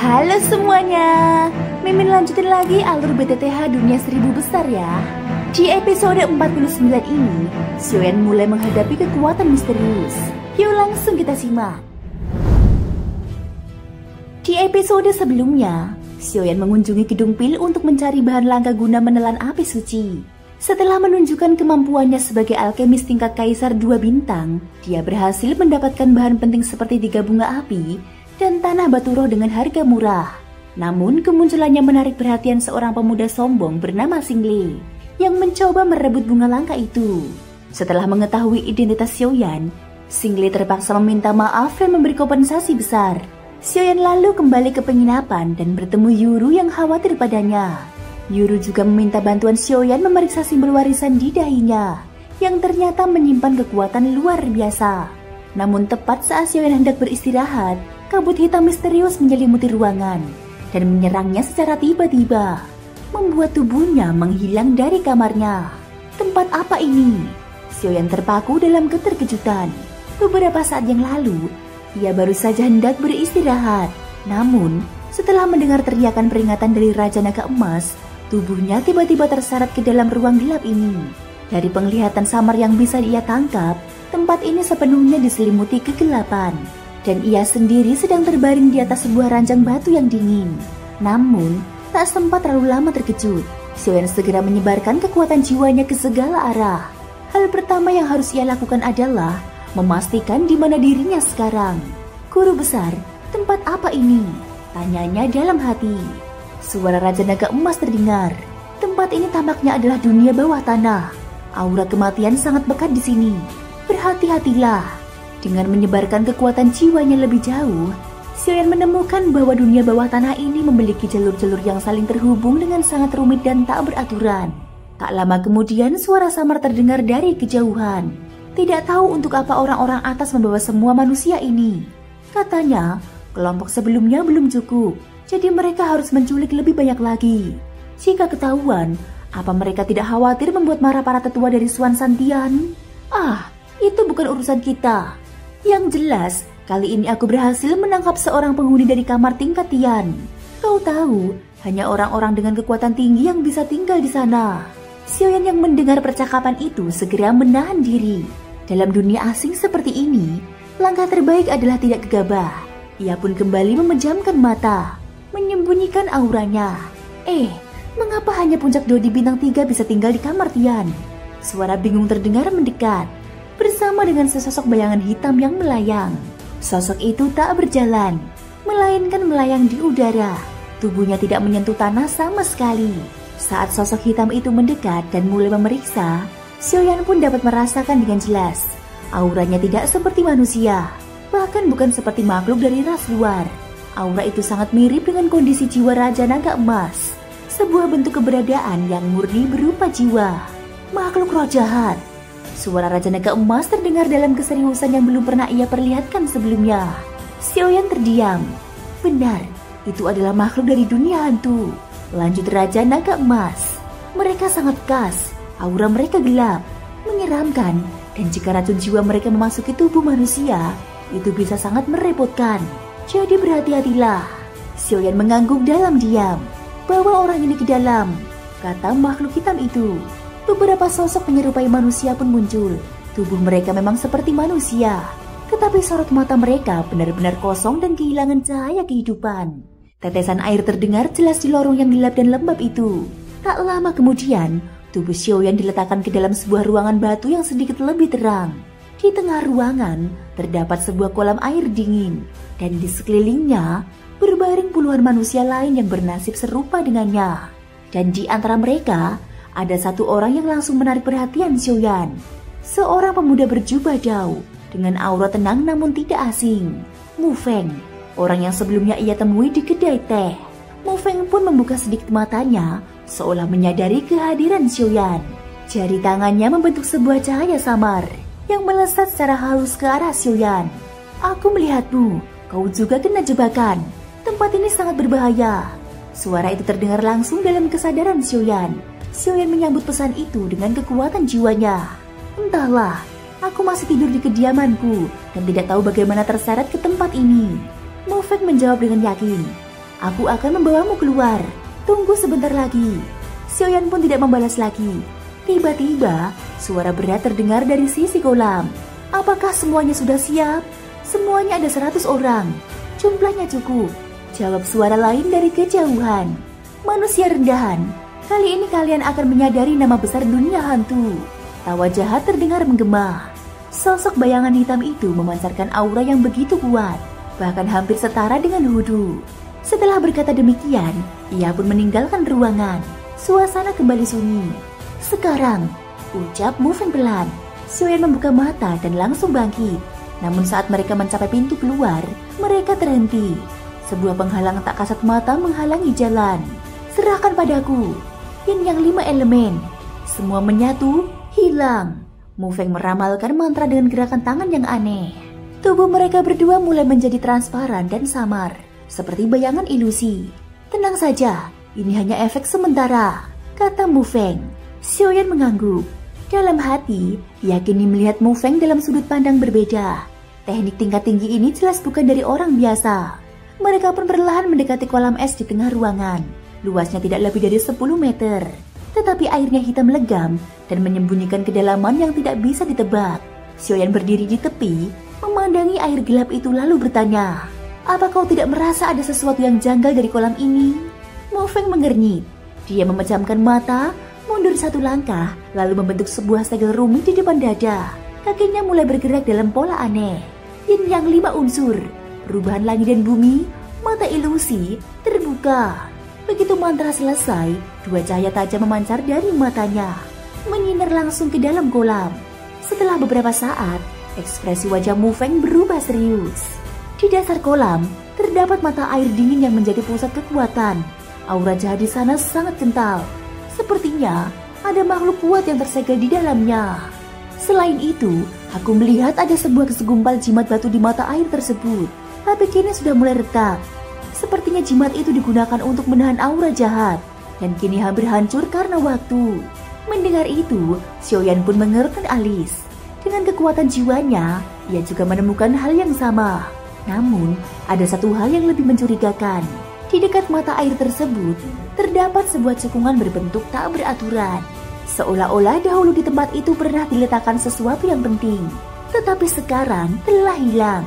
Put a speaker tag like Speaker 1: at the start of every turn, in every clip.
Speaker 1: Halo semuanya, Mimin lanjutin lagi alur BTTH Dunia Seribu Besar ya. Di episode 49 ini, Xiaoyan mulai menghadapi kekuatan misterius. Yuk langsung kita simak. Di episode sebelumnya, Xiaoyan mengunjungi Gedung Pil untuk mencari bahan langka guna menelan api suci. Setelah menunjukkan kemampuannya sebagai alkemis tingkat kaisar 2 bintang, dia berhasil mendapatkan bahan penting seperti 3 bunga api dan tanah batu roh dengan harga murah. Namun kemunculannya menarik perhatian seorang pemuda sombong bernama Xingli yang mencoba merebut bunga langka itu. Setelah mengetahui identitas Xiaoyan, Xingli terpaksa meminta maaf dan memberi kompensasi besar. Xiaoyan lalu kembali ke penginapan dan bertemu Yuru yang khawatir padanya. Yuru juga meminta bantuan Xiaoyan memeriksa simbol warisan di dahinya yang ternyata menyimpan kekuatan luar biasa. Namun tepat saat Xiaoyan hendak beristirahat, kabut hitam misterius menyelimuti ruangan dan menyerangnya secara tiba-tiba, membuat tubuhnya menghilang dari kamarnya. Tempat apa ini? Xiaoyan terpaku dalam keterkejutan. Beberapa saat yang lalu, ia baru saja hendak beristirahat. Namun, setelah mendengar teriakan peringatan dari Raja Naga Emas, tubuhnya tiba-tiba terseret ke dalam ruang gelap ini. Dari penglihatan samar yang bisa ia tangkap, tempat ini sepenuhnya diselimuti kegelapan. Dan ia sendiri sedang terbaring di atas sebuah ranjang batu yang dingin. Namun, tak sempat terlalu lama terkejut. Xiaoyan segera menyebarkan kekuatan jiwanya ke segala arah. Hal pertama yang harus ia lakukan adalah memastikan di mana dirinya sekarang. Guru besar, tempat apa ini? Tanyanya dalam hati. Suara Raja Naga Emas terdengar. Tempat ini tampaknya adalah dunia bawah tanah. Aura kematian sangat pekat di sini. Berhati-hatilah. Dengan menyebarkan kekuatan jiwanya lebih jauh, Xiaoyan menemukan bahwa dunia bawah tanah ini memiliki jalur-jalur yang saling terhubung dengan sangat rumit dan tak beraturan. Tak lama kemudian suara samar terdengar dari kejauhan. Tidak tahu untuk apa orang-orang atas membawa semua manusia ini. Katanya, kelompok sebelumnya belum cukup, jadi mereka harus menculik lebih banyak lagi. Jika ketahuan, apa mereka tidak khawatir membuat marah para tetua dari Suan Santian? Ah, itu bukan urusan kita. Yang jelas, kali ini aku berhasil menangkap seorang penghuni dari kamar tingkat Tian. Kau tahu, hanya orang-orang dengan kekuatan tinggi yang bisa tinggal di sana. Xiaoyan yang mendengar percakapan itu segera menahan diri. Dalam dunia asing seperti ini, langkah terbaik adalah tidak gegabah. Ia pun kembali memejamkan mata, menyembunyikan auranya. Mengapa hanya puncak Dodi bintang 3 bisa tinggal di kamar Tian? Suara bingung terdengar mendekat, bersama dengan sesosok bayangan hitam yang melayang. Sosok itu tak berjalan, melainkan melayang di udara. Tubuhnya tidak menyentuh tanah sama sekali. Saat sosok hitam itu mendekat dan mulai memeriksa, Xiaoyan pun dapat merasakan dengan jelas. Auranya tidak seperti manusia, bahkan bukan seperti makhluk dari ras luar. Aura itu sangat mirip dengan kondisi jiwa Raja Naga Emas, sebuah bentuk keberadaan yang murni berupa jiwa. Makhluk roh jahat. Suara Raja Naga Emas terdengar dalam keseriusan yang belum pernah ia perlihatkan sebelumnya. Xiaoyan terdiam. Benar, itu adalah makhluk dari dunia hantu. Lanjut Raja Naga Emas. Mereka sangat khas, aura mereka gelap, menyeramkan, dan jika racun jiwa mereka memasuki tubuh manusia, itu bisa sangat merepotkan. Jadi berhati-hatilah. Xiaoyan mengangguk dalam diam. Bawa orang ini ke dalam, kata makhluk hitam itu. Beberapa sosok menyerupai manusia pun muncul. Tubuh mereka memang seperti manusia, tetapi sorot mata mereka benar-benar kosong dan kehilangan cahaya kehidupan. Tetesan air terdengar jelas di lorong yang gelap dan lembab itu. Tak lama kemudian, tubuh Xiaoyan diletakkan ke dalam sebuah ruangan batu yang sedikit lebih terang. Di tengah ruangan, terdapat sebuah kolam air dingin, dan di sekelilingnya, berbaring puluhan manusia lain yang bernasib serupa dengannya. Dan di antara mereka, ada satu orang yang langsung menarik perhatian Xiaoyan. Seorang pemuda berjubah dao dengan aura tenang namun tidak asing. Mu Feng, orang yang sebelumnya ia temui di kedai teh. Mu Feng pun membuka sedikit matanya seolah menyadari kehadiran Xiaoyan. Jari tangannya membentuk sebuah cahaya samar yang melesat secara halus ke arah Xiaoyan. Aku melihatmu, kau juga kena jebakan. Tempat ini sangat berbahaya. Suara itu terdengar langsung dalam kesadaran Xiaoyan. Xiaoyan menyambut pesan itu dengan kekuatan jiwanya. Entahlah, aku masih tidur di kediamanku dan tidak tahu bagaimana terseret ke tempat ini. Mu Feng menjawab dengan yakin. Aku akan membawamu keluar. Tunggu sebentar lagi. Xiaoyan pun tidak membalas lagi. Tiba-tiba, suara berat terdengar dari sisi kolam. Apakah semuanya sudah siap? Semuanya ada 100 orang. Jumlahnya cukup. Jawab suara lain dari kejauhan. Manusia rendahan, kali ini kalian akan menyadari nama besar dunia hantu. Tawa jahat terdengar menggema. Sosok bayangan hitam itu memancarkan aura yang begitu kuat, bahkan hampir setara dengan Hudu. Setelah berkata demikian, ia pun meninggalkan ruangan. Suasana kembali sunyi. Sekarang, ucap Mu Feng pelan. Xiaoyan membuka mata dan langsung bangkit. Namun saat mereka mencapai pintu keluar, mereka terhenti. Sebuah penghalang tak kasat mata menghalangi jalan. Serahkan padaku. Yin yang 5 elemen. Semua menyatu, hilang. Mu Feng meramalkan mantra dengan gerakan tangan yang aneh. Tubuh mereka berdua mulai menjadi transparan dan samar, seperti bayangan ilusi. Tenang saja, ini hanya efek sementara, kata Mu Feng. Xiaoyan mengangguk. Dalam hati, ia kini melihat Mu Feng dalam sudut pandang berbeda. Teknik tingkat tinggi ini jelas bukan dari orang biasa. Mereka pun perlahan mendekati kolam es di tengah ruangan. Luasnya tidak lebih dari 10 meter. Tetapi airnya hitam legam dan menyembunyikan kedalaman yang tidak bisa ditebak. Xiaoyan berdiri di tepi, memandangi air gelap itu lalu bertanya, "Apa kau tidak merasa ada sesuatu yang janggal dari kolam ini?" Mu Feng mengernyit. Dia memejamkan mata, mundur 1 langkah, lalu membentuk sebuah segel rumit di depan dada. Kakinya mulai bergerak dalam pola aneh. Yin yang 5 unsur, perubahan langit dan bumi, mata ilusi, terbuka. Begitu mantra selesai, 2 cahaya tajam memancar dari matanya, menyinar langsung ke dalam kolam. Setelah beberapa saat, ekspresi wajah Mu Feng berubah serius. Di dasar kolam, terdapat mata air dingin yang menjadi pusat kekuatan. Aura jahat di sana sangat kental. Sepertinya ada makhluk kuat yang tersegel di dalamnya. Selain itu, aku melihat ada sebuah segumpal jimat batu di mata air tersebut. Tapi kini sudah mulai retak. Sepertinya jimat itu digunakan untuk menahan aura jahat, dan kini hampir hancur karena waktu. Mendengar itu, Xiaoyan pun mengerutkan alis. Dengan kekuatan jiwanya, ia juga menemukan hal yang sama. Namun, ada satu hal yang lebih mencurigakan. Di dekat mata air tersebut, terdapat sebuah cekungan berbentuk tak beraturan. Seolah-olah dahulu di tempat itu pernah diletakkan sesuatu yang penting, tetapi sekarang telah hilang.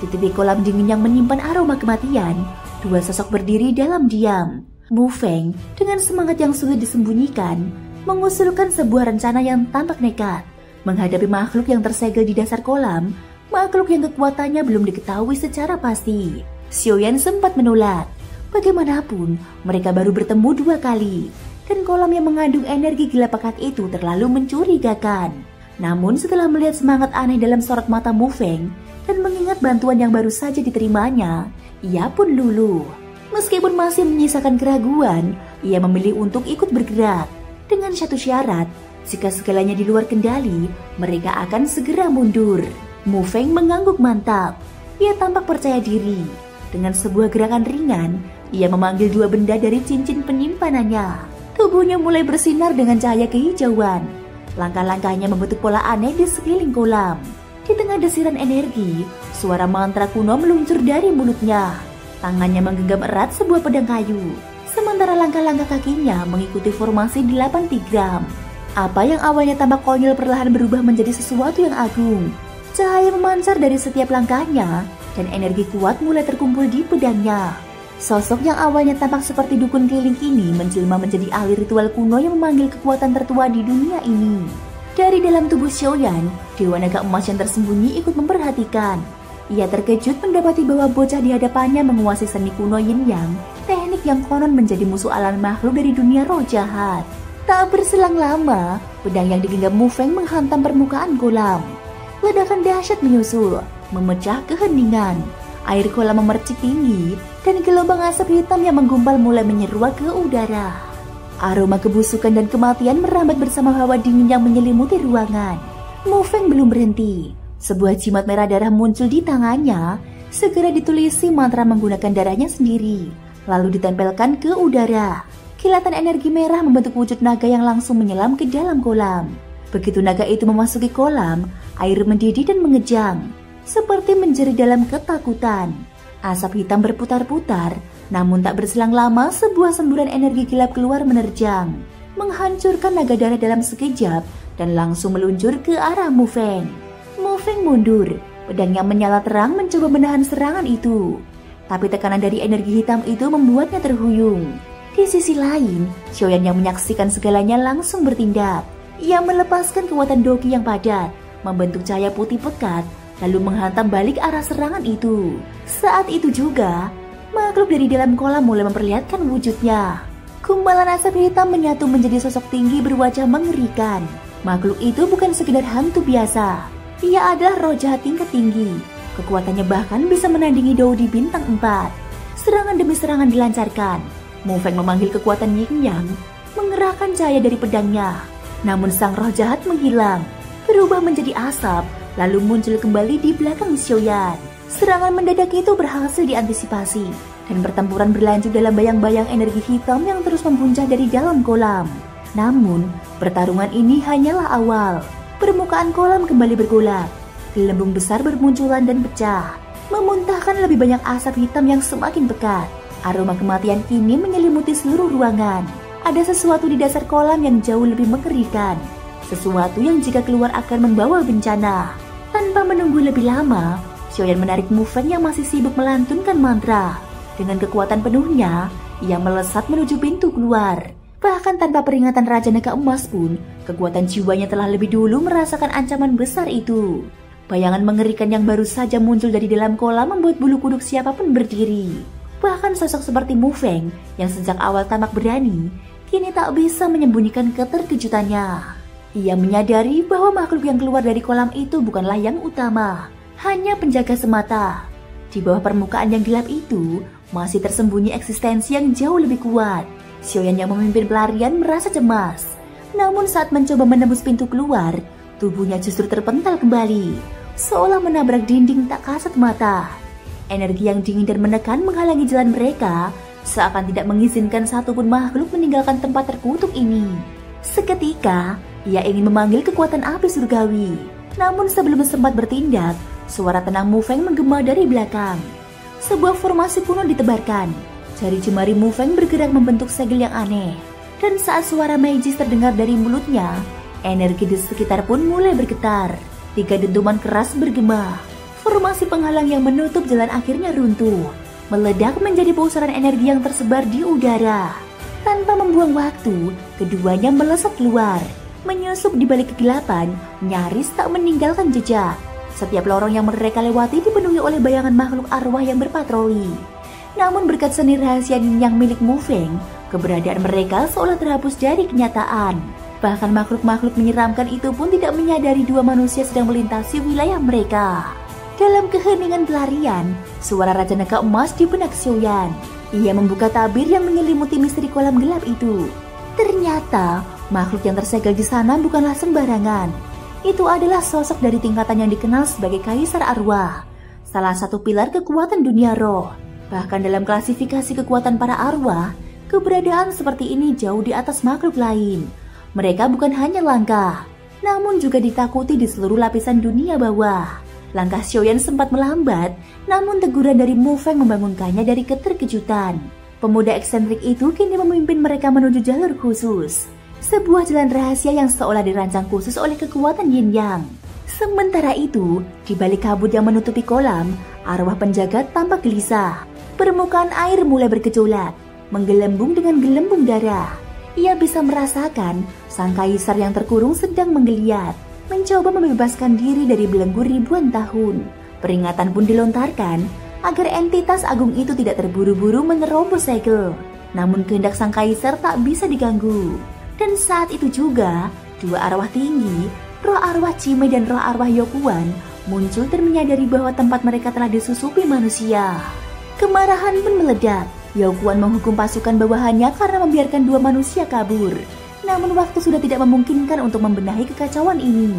Speaker 1: Di tepi kolam dingin yang menyimpan aroma kematian, 2 sosok berdiri dalam diam. Mu Feng dengan semangat yang sulit disembunyikan, mengusulkan sebuah rencana yang tampak nekat. Menghadapi makhluk yang tersegel di dasar kolam, makhluk yang kekuatannya belum diketahui secara pasti. Xiaoyan sempat menolak. Bagaimanapun, mereka baru bertemu 2 kali, dan kolam yang mengandung energi gila pekat itu terlalu mencurigakan. Namun setelah melihat semangat aneh dalam sorot mata Mu Feng, dan mengingat bantuan yang baru saja diterimanya, ia pun luluh. Meskipun masih menyisakan keraguan, ia memilih untuk ikut bergerak. Dengan satu syarat, jika segalanya di luar kendali, mereka akan segera mundur. Mu Feng mengangguk mantap. Ia tampak percaya diri. Dengan sebuah gerakan ringan, ia memanggil 2 benda dari cincin penyimpanannya. Tubuhnya mulai bersinar dengan cahaya kehijauan. Langkah-langkahnya membentuk pola aneh di sekeliling kolam. Di tengah desiran energi, suara mantra kuno meluncur dari mulutnya. Tangannya menggenggam erat sebuah pedang kayu, sementara langkah-langkah kakinya mengikuti formasi 8 tigram. Apa yang awalnya tampak konyol perlahan berubah menjadi sesuatu yang agung. Cahaya memancar dari setiap langkahnya, dan energi kuat mulai terkumpul di pedangnya. Sosok yang awalnya tampak seperti dukun keliling ini menjelma menjadi ahli ritual kuno yang memanggil kekuatan tertua di dunia ini. Dari dalam tubuh Xiaoyan, Dewa Naga Emas yang tersembunyi ikut memperhatikan. Ia terkejut mendapati bahwa bocah di hadapannya menguasai seni kuno Yin Yang, teknik yang konon menjadi musuh alam makhluk dari dunia roh jahat. Tak berselang lama, pedang yang digenggam Mu Feng menghantam permukaan kolam. Ledakan dahsyat menyusul, memecah keheningan. Air kolam memercik tinggi, dan gelombang asap hitam yang menggumpal mulai menyeruak ke udara. Aroma kebusukan dan kematian merambat bersama hawa dingin yang menyelimuti ruangan. Mu Feng belum berhenti. Sebuah jimat merah darah muncul di tangannya, segera ditulisi mantra menggunakan darahnya sendiri, lalu ditempelkan ke udara. Kilatan energi merah membentuk wujud naga yang langsung menyelam ke dalam kolam. Begitu naga itu memasuki kolam, air mendidih dan mengejang, seperti menjerit dalam ketakutan. Asap hitam berputar-putar, Namun tak berselang lama, sebuah semburan energi gelap keluar menerjang, menghancurkan naga darah dalam sekejap dan langsung meluncur ke arah Mu Feng. Mu Feng mundur, pedangnya menyala terang mencoba menahan serangan itu. Tapi tekanan dari energi hitam itu membuatnya terhuyung. Di sisi lain, Xiaoyan yang menyaksikan segalanya langsung bertindak. Ia melepaskan kekuatan Doqi yang padat, membentuk cahaya putih pekat, lalu menghantam balik arah serangan itu. Saat itu juga, makhluk dari dalam kolam mulai memperlihatkan wujudnya. Gumpalan asap hitam menyatu menjadi sosok tinggi berwajah mengerikan. Makhluk itu bukan sekedar hantu biasa. Ia adalah roh jahat tingkat tinggi. Kekuatannya bahkan bisa menandingi Dou di bintang 4. Serangan demi serangan dilancarkan. Mu Feng memanggil kekuatan Yin Yang, mengerahkan cahaya dari pedangnya. Namun sang roh jahat menghilang, berubah menjadi asap, lalu muncul kembali di belakang Xiaoyan. Serangan mendadak itu berhasil diantisipasi, dan pertempuran berlanjut dalam bayang-bayang energi hitam yang terus membuncah dari dalam kolam. Namun, pertarungan ini hanyalah awal. Permukaan kolam kembali bergolak. Gelembung besar bermunculan dan pecah, memuntahkan lebih banyak asap hitam yang semakin pekat. Aroma kematian kini menyelimuti seluruh ruangan. Ada sesuatu di dasar kolam yang jauh lebih mengerikan. Sesuatu yang jika keluar akan membawa bencana. Tanpa menunggu lebih lama, Xiaoyan menarik Mu Feng yang masih sibuk melantunkan mantra. Dengan kekuatan penuhnya, ia melesat menuju pintu keluar. Bahkan tanpa peringatan Raja Naga Emas pun, kekuatan jiwanya telah lebih dulu merasakan ancaman besar itu. Bayangan mengerikan yang baru saja muncul dari dalam kolam membuat bulu kuduk siapapun berdiri. Bahkan sosok seperti Mu Feng yang sejak awal tampak berani, kini tak bisa menyembunyikan keterkejutannya. Ia menyadari bahwa makhluk yang keluar dari kolam itu bukanlah yang utama, hanya penjaga semata. Di bawah permukaan yang gelap itu, masih tersembunyi eksistensi yang jauh lebih kuat. Xiaoyan yang memimpin pelarian merasa cemas. Namun saat mencoba menembus pintu keluar, tubuhnya justru terpental kembali, seolah menabrak dinding tak kasat mata. Energi yang dingin dan menekan menghalangi jalan mereka, seakan tidak mengizinkan satupun makhluk meninggalkan tempat terkutuk ini. Seketika, ia ingin memanggil kekuatan api surgawi. Namun sebelum sempat bertindak, suara tenang Mu Feng menggema dari belakang. Sebuah formasi kuno ditebarkan. Jari jemari Mu Feng bergerak membentuk segel yang aneh. Dan saat suara magis terdengar dari mulutnya, energi di sekitar pun mulai bergetar. 3 dentuman keras bergema. Formasi penghalang yang menutup jalan akhirnya runtuh, meledak menjadi pusaran energi yang tersebar di udara. Tanpa membuang waktu, keduanya melesat keluar, menyusup di balik kegelapan, nyaris tak meninggalkan jejak. Setiap lorong yang mereka lewati dipenuhi oleh bayangan makhluk arwah yang berpatroli. Namun berkat seni rahasia yang milik Mu Feng, keberadaan mereka seolah terhapus dari kenyataan. Bahkan makhluk-makhluk menyeramkan itu pun tidak menyadari 2 manusia sedang melintasi wilayah mereka. Dalam keheningan pelarian, suara Raja Naga Emas di benak Xiaoyan. Ia membuka tabir yang menyelimuti misteri kolam gelap itu. Ternyata, makhluk yang tersegel di sana bukanlah sembarangan. Itu adalah sosok dari tingkatan yang dikenal sebagai Kaisar Arwah, salah satu pilar kekuatan dunia roh. Bahkan dalam klasifikasi kekuatan para arwah, keberadaan seperti ini jauh di atas makhluk lain. Mereka bukan hanya langka, namun juga ditakuti di seluruh lapisan dunia bawah. Langkah Xiaoyan sempat melambat, namun teguran dari Mu Feng membangunkannya dari keterkejutan. Pemuda eksentrik itu kini memimpin mereka menuju jalur khusus. Sebuah jalan rahasia yang seolah dirancang khusus oleh kekuatan Yin Yang. Sementara itu, di balik kabut yang menutupi kolam, arwah penjaga tampak gelisah. Permukaan air mulai bergejolak, menggelembung dengan gelembung darah. Ia bisa merasakan sang kaisar yang terkurung sedang menggeliat, mencoba membebaskan diri dari belenggu ribuan tahun. Peringatan pun dilontarkan agar entitas agung itu tidak terburu-buru menerobos segel. Namun kehendak sang kaisar tak bisa diganggu. Dan saat itu juga, 2 arwah tinggi, roh arwah Cime dan roh arwah Yokuan, muncul dan menyadari bahwa tempat mereka telah disusupi manusia. Kemarahan pun meledak. Yokuan menghukum pasukan bawahannya karena membiarkan 2 manusia kabur. Namun waktu sudah tidak memungkinkan untuk membenahi kekacauan ini.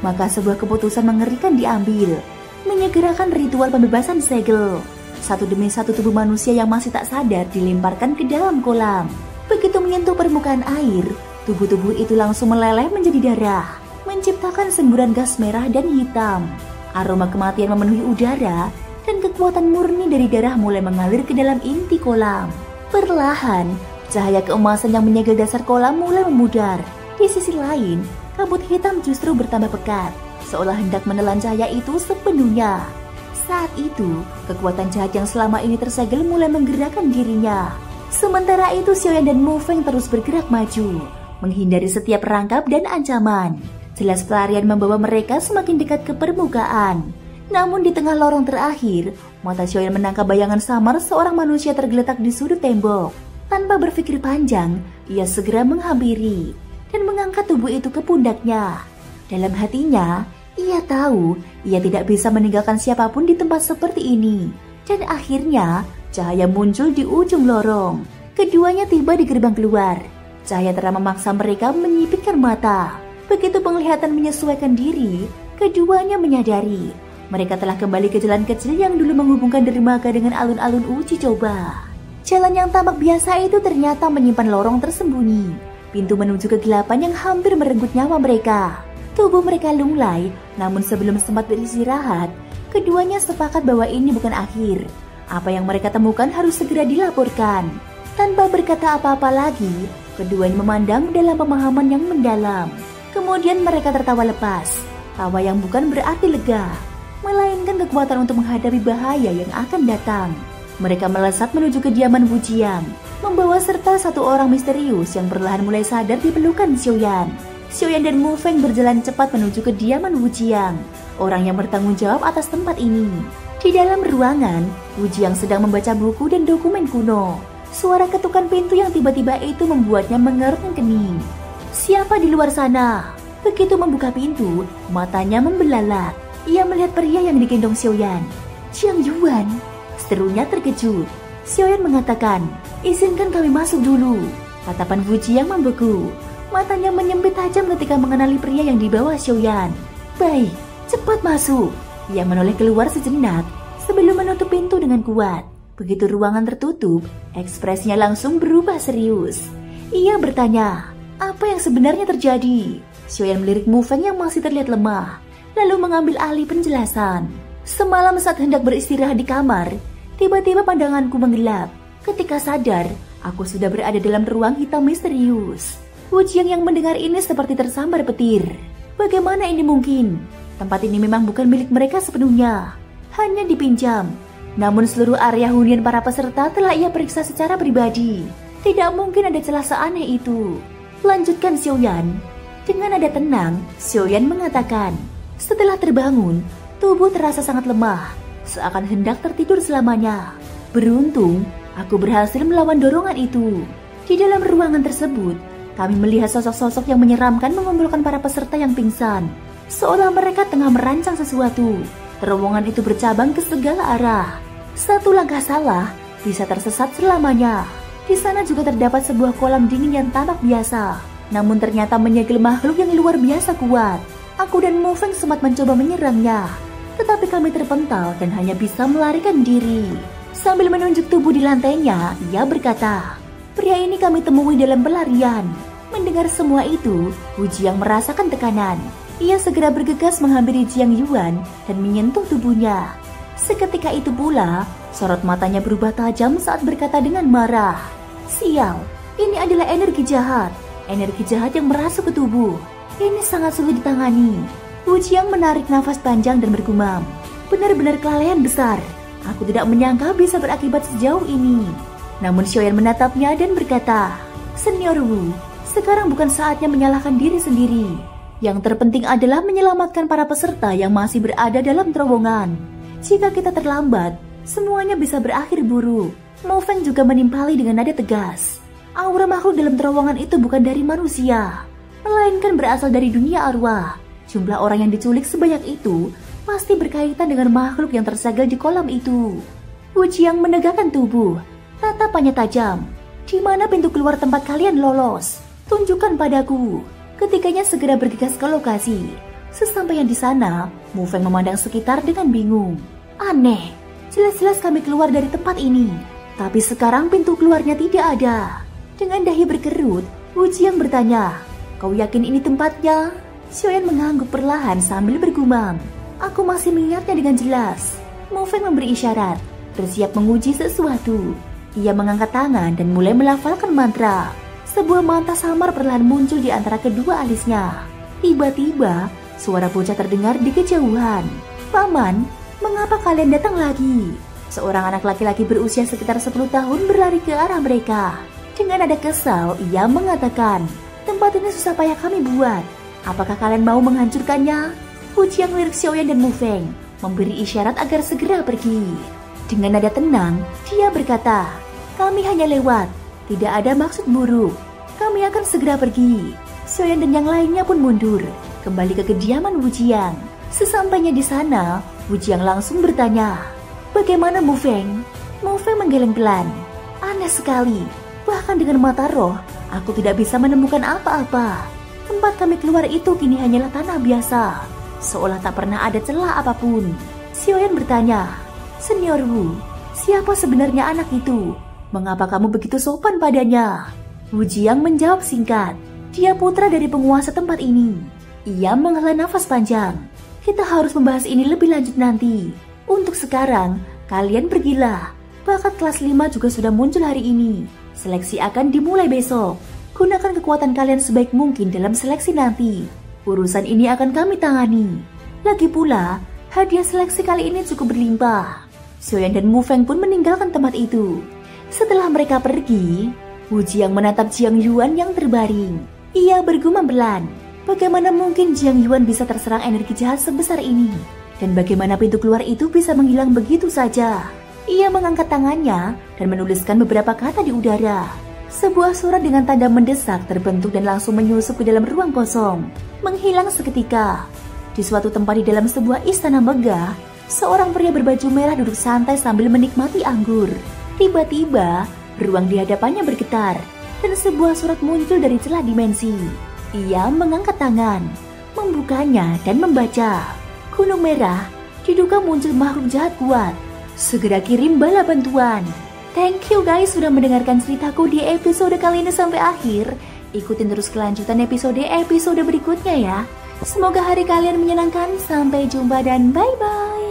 Speaker 1: Maka sebuah keputusan mengerikan diambil, menyegerakan ritual pembebasan segel. Satu demi satu tubuh manusia yang masih tak sadar dilemparkan ke dalam kolam. Begitu menyentuh permukaan air, tubuh-tubuh itu langsung meleleh menjadi darah, menciptakan semburan gas merah dan hitam. Aroma kematian memenuhi udara, dan kekuatan murni dari darah mulai mengalir ke dalam inti kolam. Perlahan, cahaya keemasan yang menyegel dasar kolam mulai memudar. Di sisi lain, kabut hitam justru bertambah pekat, seolah hendak menelan cahaya itu sepenuhnya. Saat itu, kekuatan jahat yang selama ini tersegel mulai menggerakkan dirinya. Sementara itu, Xiaoyan dan Mu Feng terus bergerak maju, menghindari setiap perangkap dan ancaman. Jelas pelarian membawa mereka semakin dekat ke permukaan. Namun di tengah lorong terakhir, mata Xiaoyan menangkap bayangan samar seorang manusia tergeletak di sudut tembok. Tanpa berpikir panjang, ia segera menghampiri dan mengangkat tubuh itu ke pundaknya. Dalam hatinya, ia tahu ia tidak bisa meninggalkan siapapun di tempat seperti ini. Dan akhirnya, cahaya muncul di ujung lorong. Keduanya tiba di gerbang keluar. Cahaya terang memaksa mereka menyipitkan mata. Begitu penglihatan menyesuaikan diri, keduanya menyadari mereka telah kembali ke jalan kecil yang dulu menghubungkan dermaga dengan alun-alun uji coba. Jalan yang tampak biasa itu ternyata menyimpan lorong tersembunyi. Pintu menuju kegelapan yang hampir merenggut nyawa mereka. Tubuh mereka lunglai, namun sebelum sempat beristirahat, keduanya sepakat bahwa ini bukan akhir. Apa yang mereka temukan harus segera dilaporkan. Tanpa berkata apa-apa lagi, keduanya memandang dalam pemahaman yang mendalam. Kemudian mereka tertawa lepas. Tawa yang bukan berarti lega, melainkan kekuatan untuk menghadapi bahaya yang akan datang. Mereka melesat menuju kediaman Wu Jiang, membawa serta satu orang misterius yang perlahan mulai sadar di pelukan Xiaoyan. Xiaoyan dan Mu Feng berjalan cepat menuju kediaman Wu Jiang, orang yang bertanggung jawab atas tempat ini. Di dalam ruangan, Wu Jiang sedang membaca buku dan dokumen kuno. Suara ketukan pintu yang tiba-tiba itu membuatnya mengerutkan kening. Siapa di luar sana? Begitu membuka pintu, matanya membelalak. Ia melihat pria yang digendong Xiaoyan. Jiang Yuan, serunya terkejut. Xiaoyan mengatakan, izinkan kami masuk dulu. Tatapan Wu Jiang membeku. Matanya menyempit tajam ketika mengenali pria yang dibawa Xiaoyan. Baik, cepat masuk. Ia menoleh keluar sejenak sebelum menutup pintu dengan kuat. Begitu ruangan tertutup, ekspresinya langsung berubah serius. Ia bertanya, apa yang sebenarnya terjadi? Xiaoyan melirik Mu Feng yang masih terlihat lemah, lalu mengambil alih penjelasan. Semalam saat hendak beristirahat di kamar, tiba-tiba pandanganku menggelap. Ketika sadar, aku sudah berada dalam ruang hitam misterius. Wu Jiang yang mendengar ini seperti tersambar petir. Bagaimana ini mungkin? Tempat ini memang bukan milik mereka sepenuhnya, hanya dipinjam. Namun seluruh area hunian para peserta telah ia periksa secara pribadi. Tidak mungkin ada celah seaneh itu. Lanjutkan Xiaoyan. Dengan nada tenang, Xiaoyan mengatakan, setelah terbangun, tubuh terasa sangat lemah, seakan hendak tertidur selamanya. Beruntung, aku berhasil melawan dorongan itu. Di dalam ruangan tersebut, kami melihat sosok-sosok yang menyeramkan mengumpulkan para peserta yang pingsan, seolah mereka tengah merancang sesuatu. Terowongan itu bercabang ke segala arah. Satu langkah salah, bisa tersesat selamanya. Di sana juga terdapat sebuah kolam dingin yang tampak biasa, namun ternyata menyegel makhluk yang luar biasa kuat. Aku dan Mu Feng sempat mencoba menyerangnya, tetapi kami terpental dan hanya bisa melarikan diri. Sambil menunjuk tubuh di lantainya, ia berkata, pria ini kami temui dalam pelarian. Mendengar semua itu, Wu Jiang merasakan tekanan. Ia segera bergegas menghampiri Jiang Yuan dan menyentuh tubuhnya. Seketika itu pula, sorot matanya berubah tajam saat berkata dengan marah, sial, ini adalah energi jahat. Energi jahat yang merasuk ke tubuh. Ini sangat sulit ditangani. Wu Jiang menarik nafas panjang dan bergumam, benar-benar kelalaian besar. Aku tidak menyangka bisa berakibat sejauh ini. Namun Xiaoyan menatapnya dan berkata, Senior Wu, sekarang bukan saatnya menyalahkan diri sendiri. Yang terpenting adalah menyelamatkan para peserta yang masih berada dalam terowongan. Jika kita terlambat, semuanya bisa berakhir buruk. Mu Feng juga menimpali dengan nada tegas. Aura makhluk dalam terowongan itu bukan dari manusia, melainkan berasal dari dunia arwah. Jumlah orang yang diculik sebanyak itu pasti berkaitan dengan makhluk yang tersegel di kolam itu. Wu Jiang menegakkan tubuh, tatapannya tajam. Di mana pintu keluar tempat kalian lolos? Tunjukkan padaku. Ketiganya segera bergegas ke lokasi. Sesampainya di sana, Mu Feng memandang sekitar dengan bingung. Aneh, jelas-jelas kami keluar dari tempat ini, tapi sekarang pintu keluarnya tidak ada. Dengan dahi berkerut, Wu Jiang bertanya, kau yakin ini tempatnya? Xiaoyan mengangguk perlahan sambil bergumam, aku masih mengingatnya dengan jelas. Mufeng memberi isyarat, bersiap menguji sesuatu. Ia mengangkat tangan dan mulai melafalkan mantra. Sebuah mata samar perlahan muncul di antara kedua alisnya. Tiba-tiba, suara bocah terdengar di kejauhan. "Paman, mengapa kalian datang lagi?" Seorang anak laki-laki berusia sekitar 10 tahun berlari ke arah mereka. Dengan nada kesal, ia mengatakan, "Tempat ini susah payah kami buat. Apakah kalian mau menghancurkannya?" Wu Jiang melirik Xiaoyan dan Mufeng, memberi isyarat agar segera pergi. Dengan nada tenang, dia berkata, "Kami hanya lewat, tidak ada maksud buruk. Kami akan segera pergi." Xiaoyan dan yang lainnya pun mundur, kembali ke kediaman Wu Jiang. Sesampainya di sana, Wu Jiang langsung bertanya, "Bagaimana Mufeng?" Mufeng menggeleng pelan. "Aneh sekali, bahkan dengan mata roh, aku tidak bisa menemukan apa-apa. Tempat kami keluar itu kini hanyalah tanah biasa, seolah tak pernah ada celah apapun." Xiaoyan bertanya, "Senior Wu, siapa sebenarnya anak itu? Mengapa kamu begitu sopan padanya?" Wu Jiang menjawab singkat, "Dia putra dari penguasa tempat ini." Ia menghela nafas panjang. "Kita harus membahas ini lebih lanjut nanti. Untuk sekarang, kalian pergilah. Bakat kelas 5 juga sudah muncul hari ini. Seleksi akan dimulai besok. Gunakan kekuatan kalian sebaik mungkin dalam seleksi nanti. Urusan ini akan kami tangani. Lagi pula, hadiah seleksi kali ini cukup berlimpah." Xiaoyan dan Mufeng pun meninggalkan tempat itu. Setelah mereka pergi, Wu Jiang menatap Jiang Yuan yang terbaring. Ia bergumam pelan, bagaimana mungkin Jiang Yuan bisa terserang energi jahat sebesar ini? Dan bagaimana pintu keluar itu bisa menghilang begitu saja? Ia mengangkat tangannya dan menuliskan beberapa kata di udara. Sebuah surat dengan tanda mendesak terbentuk dan langsung menyusup ke dalam ruang kosong, menghilang seketika. Di suatu tempat di dalam sebuah istana megah, seorang pria berbaju merah duduk santai sambil menikmati anggur. Tiba-tiba, ruang di hadapannya bergetar dan sebuah surat muncul dari celah dimensi. Ia mengangkat tangan, membukanya dan membaca. "Gunung Merah, diduga muncul makhluk jahat kuat. Segera kirim bala bantuan." Thank you guys sudah mendengarkan ceritaku di episode kali ini sampai akhir. Ikutin terus kelanjutan episode berikutnya ya. Semoga hari kalian menyenangkan. Sampai jumpa dan bye-bye.